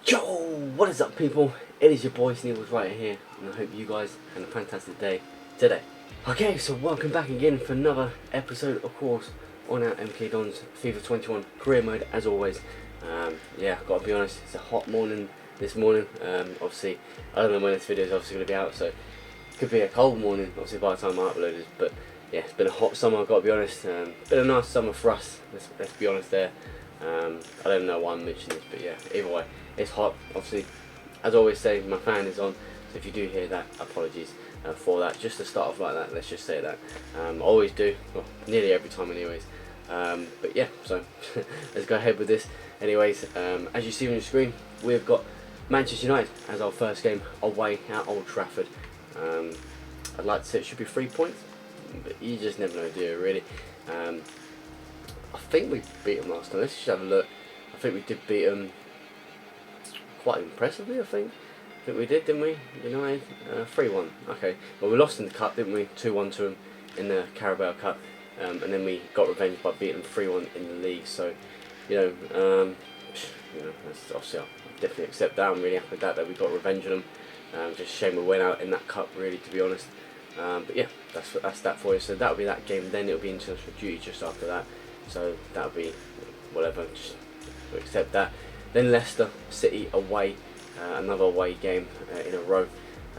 Yo, what is up people? It is your boy Sneebles right here, and I hope you guys had a fantastic day today. Okay, so welcome back again for another episode, of course, on our MK Dons FIFA 21 career mode as always. Yeah, I've got to be honest, it's a hot morning this morning. Obviously, I don't know when this video is obviously going to be out, so it could be a cold morning, obviously by the time I upload it, but yeah, it's been a hot summer, I've got to be honest. Been a nice summer for us, let's be honest there. I don't know why I'm mentioning this, but yeah, either way, it's hot. Obviously, as I always say, my fan is on, so if you do hear that, apologies for that. Just to start off like that, let's just say that. I always do, well, nearly every time anyways. But yeah, so let's go ahead with this. Anyways, as you see on your screen, we've got Manchester United as our first game away at Old Trafford. I'd like to say it should be 3 points, but you just never know, do you, really? I think we beat them last time. Let's just have a look. I think we did beat them quite impressively, I think we did, didn't we? United 3-1. Okay, well, we lost in the cup, didn't we? 2-1 to them in the Carabao Cup, and then we got revenge by beating them 3-1 in the league. So, that's obviously, I'll definitely accept that. I'm really happy with that we got revenge on them. Just a shame we went out in that cup, really, to be honest. But yeah, that's that for you. So that'll be that game. Then it'll be international duty just after that. So that'll be whatever. Just accept that. Then Leicester City away, another away game in a row.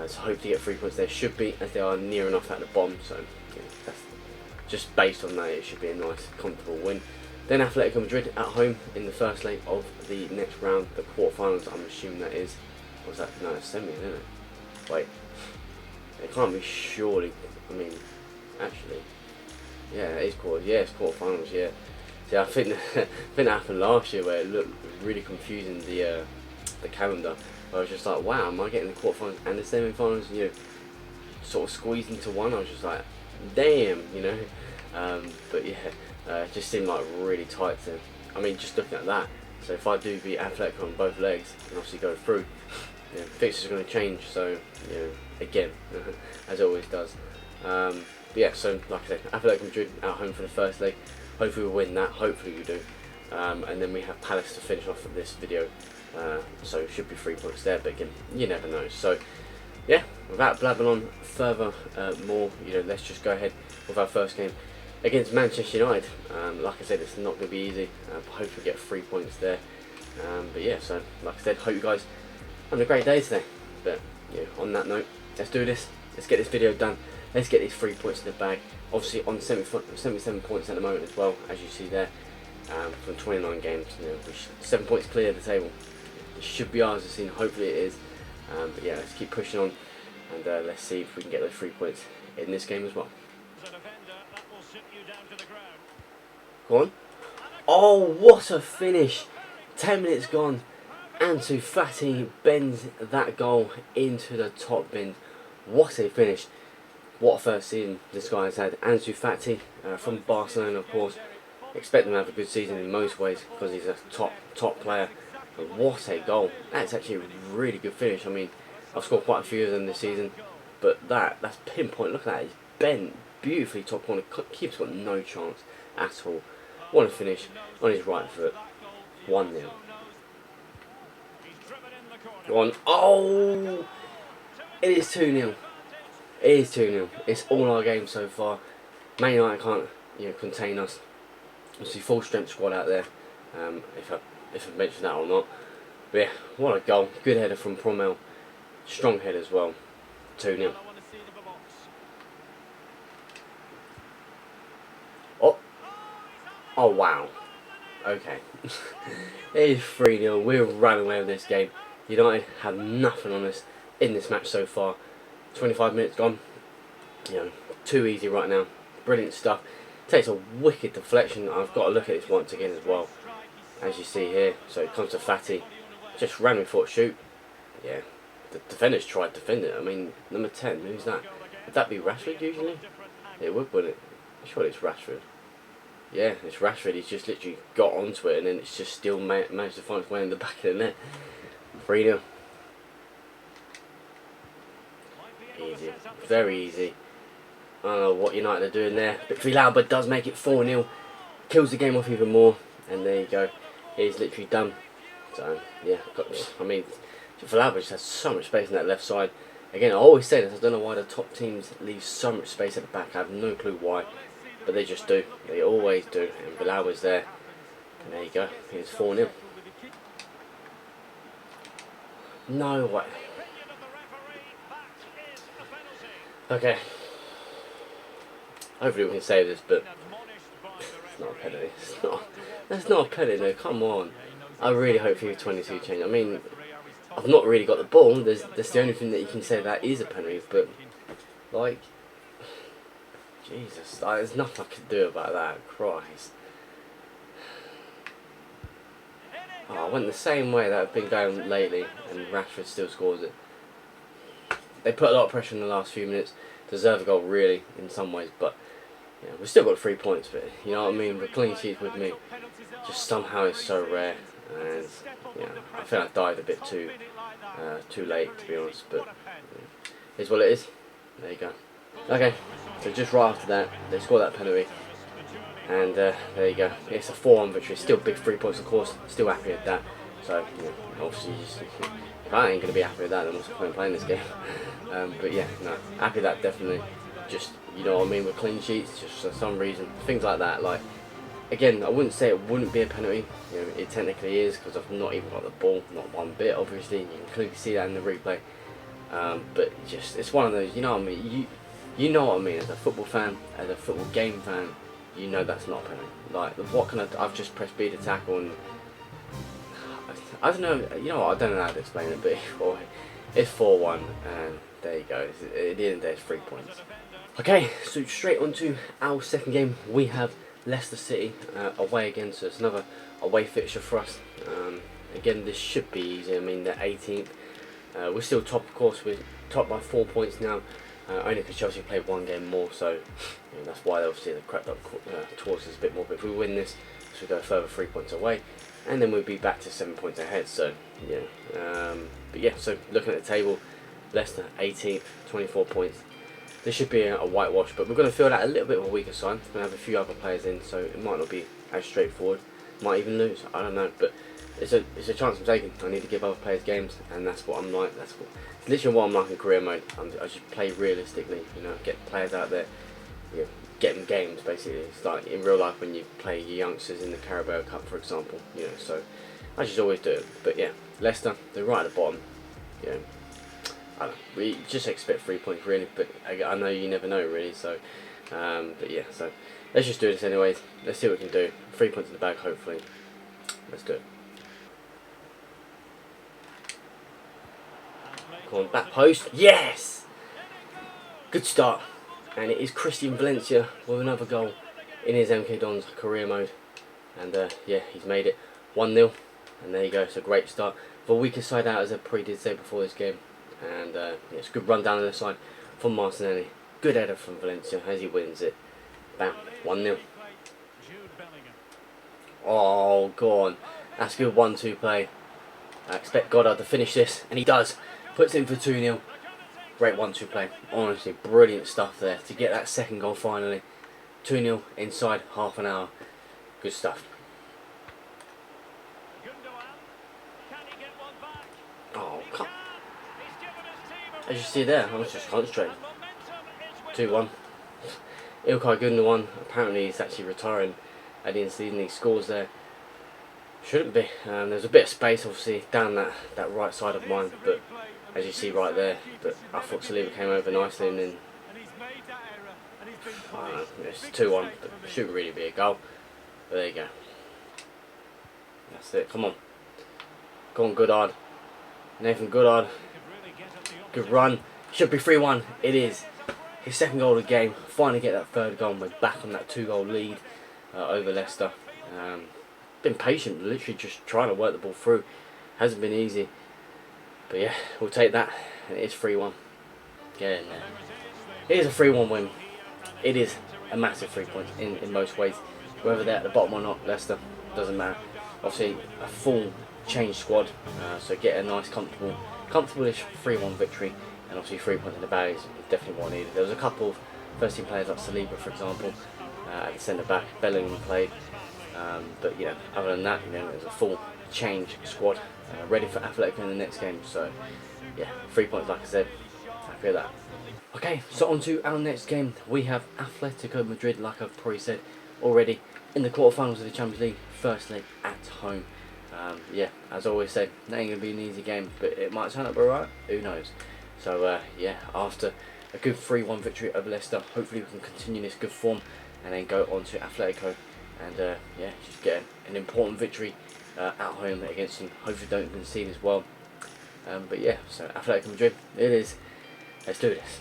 So hopefully get 3 points there. Should be, as they are near enough at the bottom. So yeah, that's just based on that, it should be a nice, comfortable win. Then Atletico Madrid at home in the first leg of the next round, the quarterfinals. I'm assuming that is. What's that? No, it's semi, isn't it? Wait, it can't be surely. I mean, actually, yeah, it is quarters. Yeah, it's quarterfinals. Yeah. See, I think that happened last year where it looked really confusing, the calendar. I was just like, wow, am I getting the quarterfinals and the semi-finals? Sort of squeezed into one. I was just like, damn, But yeah, it just seemed like really tight. I mean, just looking at that. So if I do beat Atletico on both legs and obviously go through, fixtures are going to change. So again, as it always does. But yeah, so like I said, Atletico Madrid at home for the first leg. Hopefully we win that. Hopefully we do. And then we have Palace to finish off this video. So it should be 3 points there. But again, you never know. So yeah, without blabbing on further more, let's just go ahead with our first game against Manchester United. Like I said, it's not going to be easy. But hopefully we get 3 points there. But yeah, so like I said, hope you guys having a great day today. But on that note, let's do this. Let's get this video done. Let's get these 3 points in the bag. Obviously on 77 points at the moment as well, as you see there, from 29 games. 7 points clear of the table. It should be ours this season. Hopefully it is. But yeah, let's keep pushing on, and let's see if we can get those 3 points in this game as well. Go on. Oh, what a finish! 10 minutes gone. Ansu Fati bends that goal into the top bin. What a finish. What a first season this guy has had. Ansu Fati from Barcelona, of course. Expect him to have a good season in most ways because he's a top player. But what a goal. That's actually a really good finish. I mean, I've scored quite a few of them this season, but that's pinpoint. Look at that. He's bent beautifully top corner. Keeper's got no chance at all. What a finish on his right foot. 1-0. Go on. Oh! It is 2-0. It is 2-0. It's all our games so far. Man United can't contain us. Obviously full strength squad out there. If I mentioned that or not. But yeah, what a goal. Good header from Promel. Strong head as well. 2-0. Oh wow. Okay. It is 3-0. We're running away with this game. United have nothing on us in this match so far. 25 minutes gone. Too easy right now. Brilliant stuff. Takes a wicked deflection. I've got to look at this once again as well, as you see here. So it comes to Fati. Just randomly thought shoot. Yeah. The defenders tried to defend it. I mean, number 10. Who's that? Would that be Rashford usually? It would, wouldn't it? I'm sure it's Rashford. Yeah, it's Rashford. He's just literally got onto it and then it's just still managed to find its way in the back of the net. 3-0. Easy. Very easy. I don't know what United are doing there. But Villalba does make it 4-0. Kills the game off even more. And there you go. It is literally done. So So yeah, I mean, Villalba just has so much space in that left side. Again, I always say this. I don't know why the top teams leave so much space at the back. I have no clue why, but they just do. They always do. And Villalba's there, and there you go. It's 4-0. No way. Okay. Hopefully we can save this, but it's not a penalty. That's not a penalty, no, come on. I really hope FIFA 22 change. I mean, I've not really got the ball. That's the only thing that you can say that is a penalty, but, like, Jesus, there's nothing I can do about that. Christ. Oh, I went the same way that I've been going lately, and Rashford still scores it. They put a lot of pressure in the last few minutes. Deserve a goal, really, in some ways, but yeah, we've still got 3 points. But you know what I mean. The clean sheet with me just somehow is so rare, and yeah, I think I died a bit too late, to be honest. But yeah, it's what it is. There you go. Okay, so just right after that, they score that penalty, and there you go. It's a 4-1 victory. Still big 3 points, of course. Still happy with that. So you know, obviously, if I ain't gonna be happy with that, then what's the point of playing this game? But yeah, no, happy with that definitely. Just, you know what I mean, with clean sheets, just for some reason, things like that. Like, again, I wouldn't say it wouldn't be a penalty. You know, it technically is, because I've not even got the ball, not one bit. Obviously, you can clearly see that in the replay. But just, it's one of those. You know what I mean. You know what I mean. As a football fan, as a football game fan, you know that's not a penalty. Like, what can I've just pressed B to tackle, and I don't know. You know what? I don't know how to explain it, but it's 4-1, and there you go. At the end of the day, it's 3 points. Okay, so straight on to our second game. We have Leicester City away again, so it's another away fixture for us. Again, this should be easy. I mean, they're 18th. We're still top, of course. We're top by 4 points now, only because Chelsea played one game more, so you know, that's why obviously they've crept up towards us a bit more. But if we win this we go further 3 points away, and then we'll be back to 7 points ahead. So yeah, but yeah. So looking at the table, Leicester 18th, 24 points. This should be a whitewash, but we're going to feel that a little bit of a weaker side. We're going to have a few other players in, so it might not be as straightforward. Might even lose, I don't know, but it's a chance I'm taking. I need to give other players games, and that's what I'm like. It's literally what I'm like in career mode. I just play realistically, you know, get players out there, you know, get them games basically. It's like in real life when you play your youngsters in the Carabao Cup, for example, you know. So I just always do it. But yeah, Leicester, they're right at the bottom, you know. I don't know, we just expect 3 points really, but I know you never know really. So, but yeah, so let's just do this anyways. Let's see what we can do. 3 points in the bag, hopefully. Let's do it. Come on, back post. Yes! Good start. And it is Christian Valencia with another goal in his MK Dons career mode. And yeah, he's made it 1-0. And there you go. It's a great start. The weaker side out, as I did say before this game. And yeah, it's a good run down the side from Martinelli. Good header from Valencia as he wins it. Bam, 1-0. Oh, go on. That's good 1-2 play. I expect Goddard to finish this, and he does. Puts in for 2-0. Great 1-2 play. Honestly, brilliant stuff there to get that second goal finally. 2-0 inside half an hour. Good stuff. Oh, come. As you see there, I was just concentrating. 2-1. Ilkay Gundogan, apparently he's actually retiring at the end of the season. He scores there. Shouldn't be. There's a bit of space obviously down that right side of mine, but as you see right there, but I thought Saliba came over nicely, and then I don't know, it's 2-1, but it shouldn't really be a goal. But there you go. That's it. Come on. Go on, Goddard. Nathan Goddard. Good run. Should be 3-1. It is. His second goal of the game. Finally get that third goal, and we're back on that 2-goal lead over Leicester. Been patient, literally just trying to work the ball through. Hasn't been easy. But yeah, we'll take that. And it is 3-1. Get in there. It is a 3-1 win. It is a massive 3 points in most ways. Whether they're at the bottom or not, Leicester, doesn't matter. Obviously, a full change squad. So get a nice, comfortable-ish 3-1 victory. And obviously 3 points in the bag is definitely what I needed. There was a couple of first team players like Saliba, for example, at the centre back. Bellingham played. But you know, other than that, you know, it was a full change squad, ready for Atletico in the next game. So yeah, 3 points, like I said. Happy with that. Okay, so on to our next game. We have Atletico Madrid, like I've probably said already, in the quarterfinals of the Champions League, first leg at home. Yeah, as I always say, that ain't going to be an easy game, but it might turn up alright, who knows. So yeah, after a good 3-1 victory over Leicester, hopefully we can continue this good form and then go on to Atletico and yeah, just get an important victory at home against them. Hopefully don't concede as well. But yeah, so Atletico Madrid, it is. Let's do this.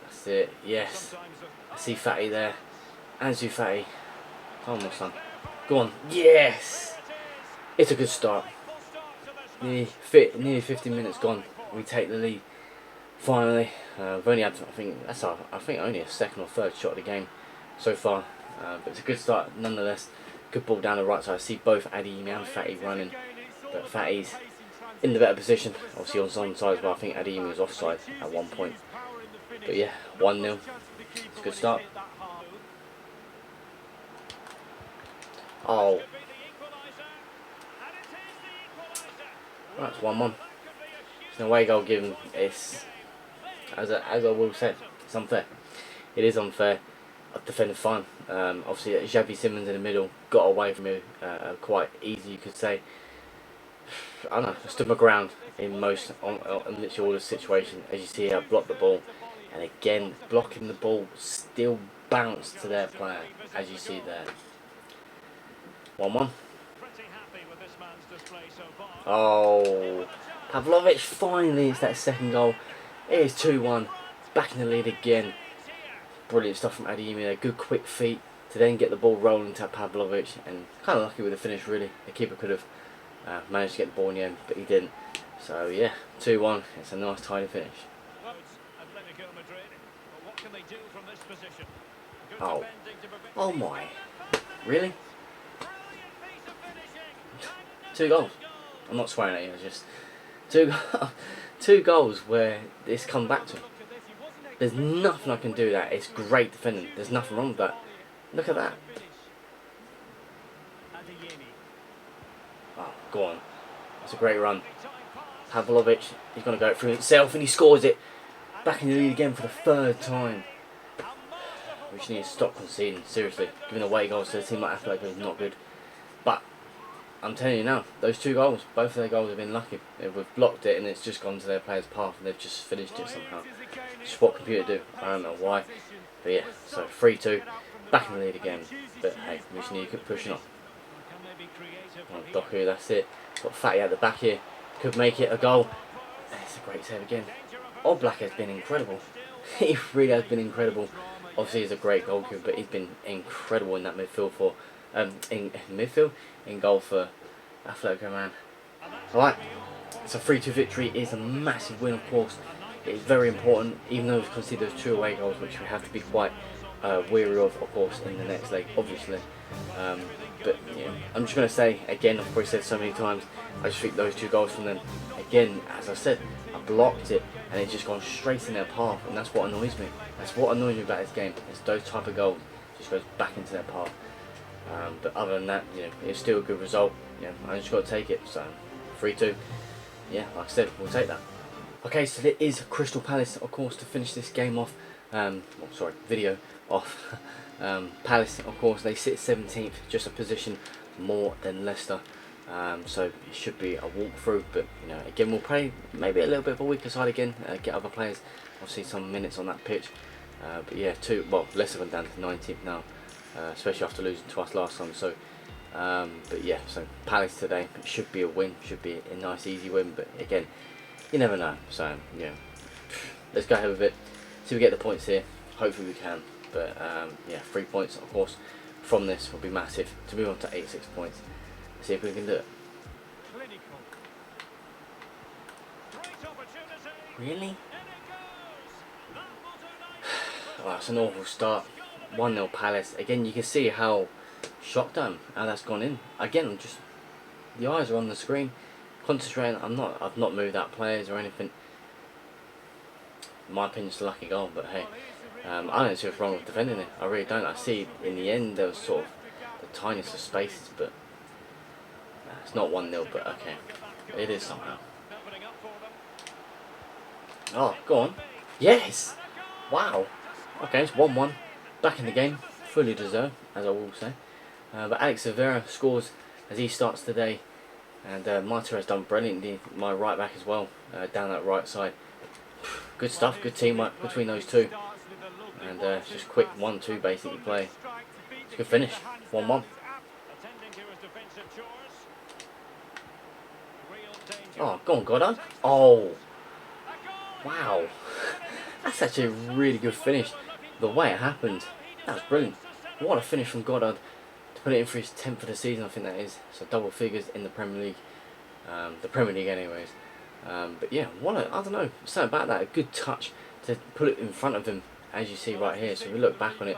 That's it, yes. I see Fatty there. Ansu Fatty. Come on, son. Go on. Yes! It's a good start. Nearly 50 minutes gone. We take the lead. Finally. We've only had, I think only a second or third shot of the game so far. But it's a good start nonetheless. Good ball down the right side. I see both Adeyemi and Fatty running. But Fatty's in the better position. Obviously on some sides, but I think Adeyemi was offside at one point. But yeah, 1-0. It's a good start. Oh. That's 1-1. It's an away goal given. It's, as I will say, it's unfair. It is unfair. I've defended fine. Obviously, Xavi Simons in the middle got away from me quite easy, you could say. I don't know, I stood my ground in most, on literally all the situation. As you see, I blocked the ball, and again, blocking the ball still bounced to their player, as you see there. 1-1. Oh, Pavlovic finally, it's that second goal. It is 2-1, back in the lead again. Brilliant stuff from Adeyemi there, good quick feet to then get the ball rolling to Pavlovic, and kind of lucky with the finish really. The keeper could have managed to get the ball in the end, but he didn't. So yeah, 2-1, it's a nice tidy finish. Oh, oh my, really? 2 goals. I'm not swearing at you, it's just two goals where it's come back to him. There's nothing I can do that. It's great defending. There's nothing wrong with that. Look at that. Oh, go on. That's a great run. Pavlovic, he's going to go through himself and he scores it. Back in the lead again for the 3rd time. We just need to stop conceding, seriously. Giving away goals to a team like Atletico is not good. But I'm telling you now, those 2 goals, both of their goals have been lucky. We've blocked it and it's just gone to their player's path and they've just finished it somehow. Just what computer do, I don't know why. But yeah, so 3-2, back in the lead again. But hey, we just need to keep pushing on. Doku, that's it. Got Fatty at the back here, could make it a goal. It's a great save again. Oblak has been incredible. He really has been incredible. Obviously he's a great goalkeeper, but he's been incredible in that midfield for in goal for Atletico, man. Alright, it's a 3-2 victory. It is a massive win, of course. It is very important, even though we've conceded those 2 away goals, which we have to be quite weary of course, in the next leg, obviously. But yeah, I'm just going to say, again, I've probably said so many times, I just think those 2 goals from them, again, as I said, I blocked it, and it's just gone straight in their path, and that's what annoys me. That's what annoys me about this game. It's those type of goals, just goes back into their path. But other than that, you know, it's still a good result. You know, I just got to take it. So 3-2. Yeah, like I said, we'll take that. Okay, so there is Crystal Palace, of course, to finish this game off. Video off. Palace, of course, they sit 17th, just a position more than Leicester. So it should be a walkthrough. But you know, again, we'll play maybe a little bit of a weaker side again. Get other players, obviously, some minutes on that pitch. But yeah, Leicester went down to 19th now. Especially after losing to us last time. So, but yeah, so Palace today, it should be a win, should be a nice easy win, but again, you never know. So yeah, let's go ahead with it. See if we get the points here. Hopefully we can. But yeah, 3 points, of course, from this will be massive to move on to 86 points. See if we can do it. Really? Oh, that's an awful start. 1-0 Palace. Again, you can see how shocked I am, how that's gone in. Again, I'm just, the eyes are on the screen, concentrating. I've not moved out players or anything. In my opinion, it's a lucky goal, but hey, I don't see what's wrong with defending it. I really don't. I see in the end there was sort of the tiniest of spaces, but It's not 1-0, but okay. It is somehow. Oh, go on. Yes! Wow. Okay, it's 1-1. Back in the game. Fully deserved, as I will say. But Alex Severa scores as he starts today. And Marta has done brilliantly, my right back as well, down that right side. Good stuff, good teamwork between those two. And just quick 1-2 basically play. It's a good finish, 1-1. Oh, go on, Goddard. Oh, wow. That's actually a really good finish. The way it happened, that was brilliant. What a finish from Goddard to put it in for his 10th of the season, I think that is. So double figures in the Premier League. The Premier League anyways. But yeah, I don't know, something about that, a good touch to put it in front of him, as you see right here. So if we look back on it,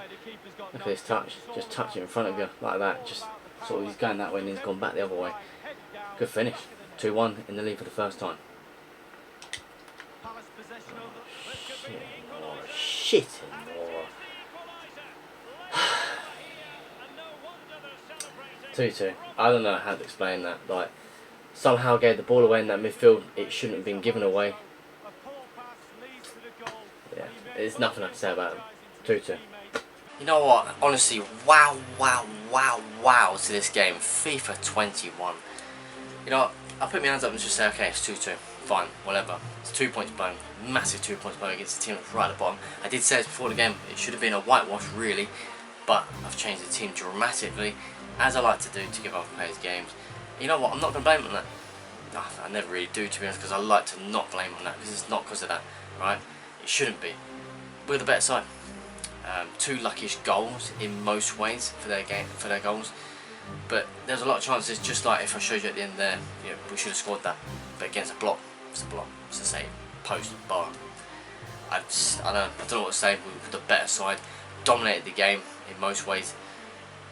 look at this touch, just touch it in front of you, like that, just sort of he's going that way and he's gone back the other way. Good finish, 2-1 in the lead for the first time. Oh, shit. 2-2. I don't know how to explain that, like, somehow gave the ball away in that midfield. It shouldn't have been given away. Yeah, there's nothing I can say about it. 2-2. You know what? Honestly, wow to this game. FIFA 21. You know what? I'll put my hands up and just say, okay, it's 2-2. Fine, whatever. It's 2 points blown. Massive 2 points blown against the team that's right at the bottom. I did say this before the game. It should have been a whitewash, really. But I've changed the team dramatically, as I like to do, to give other players games. You know what, I'm not going to blame on that. I never really do, to be honest, because I like to not blame on that, because it's not because of that, right? It shouldn't be. We're the better side. 2 luckish goals in most ways for their goals, but there's a lot of chances, just like if I showed you at the end there, you know, we should have scored that, but against a block, it's a block, it's the same, post, bar. I don't know what to say. We were the better side, dominated the game in most ways.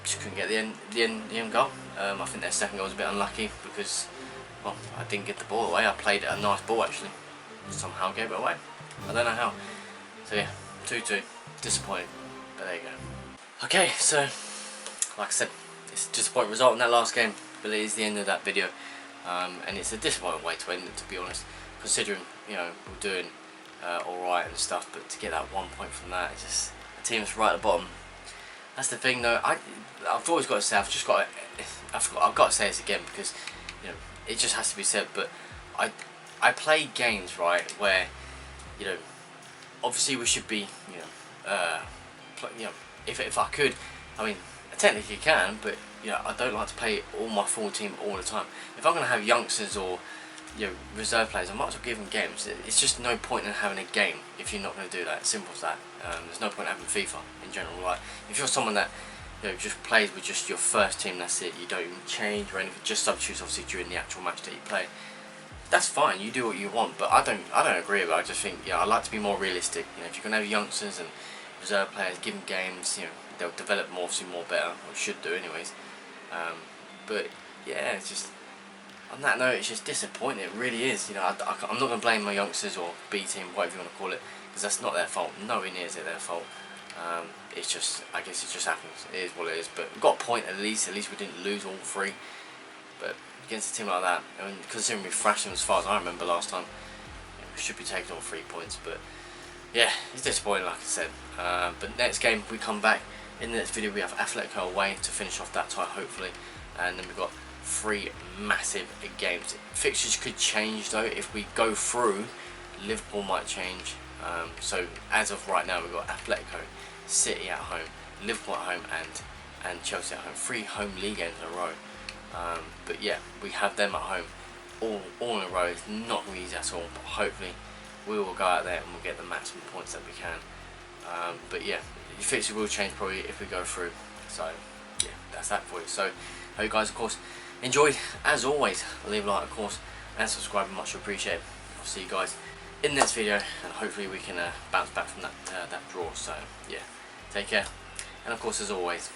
Just couldn't get the end goal. I think their second goal was a bit unlucky because, well, I didn't get the ball away. I played a nice ball actually, somehow gave it away. I don't know how. So yeah, 2-2, disappointing, but there you go. Okay, so like I said, it's a disappointing result in that last game, but it is the end of that video, and it's a disappointing way to end it, to be honest, considering, you know, we're doing all right and stuff, but to get that 1 point from that, it's just the team's right at the bottom. That's the thing, though. I've always got to say, I've got to say this again, because, you know, it just has to be said. But I play games, right, where, you know, obviously we should be, you know, if I could, I mean, technically you can, but, you know, I don't like to play all my full team all the time. If I'm going to have youngsters or, you know, reserve players, I might as well give them games. It's just no point in having a game if you're not going to do that. Simple as that. There's no point in having FIFA in general. Like, if you're someone that, you know, just plays with just your first team, that's it. You don't even change or anything. Just substitutes obviously during the actual match that you play. That's fine. You do what you want. But I don't agree with it. I just think, yeah, I like to be more realistic. You know, if you're going to have youngsters and reserve players, give them games. You know, they'll develop more, obviously more better, or should do anyways. But yeah, it's just. On that note, it's just disappointing. It really is. You know, I'm not going to blame my youngsters or B team, whatever you want to call it, because that's not their fault. Nowhere near is it their fault. It's just, I guess it just happens. It is what it is. But we got a point at least. At least we didn't lose all 3. But against a team like that, I mean, considering we thrashed them as far as I remember last time, you know, we should be taking all 3 points. But yeah, it's disappointing, like I said. But next game we come back. In the next video we have Atletico away to finish off that tie, hopefully, and then we've got 3 massive games. Fixtures could change though. If we go through, Liverpool might change. So as of right now, we've got Atletico, City at home, Liverpool at home, and Chelsea at home. 3 home league games in a row. But yeah, we have them at home all in a row. It's not going to be easy at all, but hopefully we will go out there and we'll get the maximum points that we can. But yeah, the fixture will change probably if we go through. So yeah, that's that for you. So hope you guys, of course, enjoyed. As always, leave a like, of course, and subscribe, much appreciated. I'll see you guys in the next video, and hopefully we can bounce back from that draw. So yeah, take care, and of course, as always,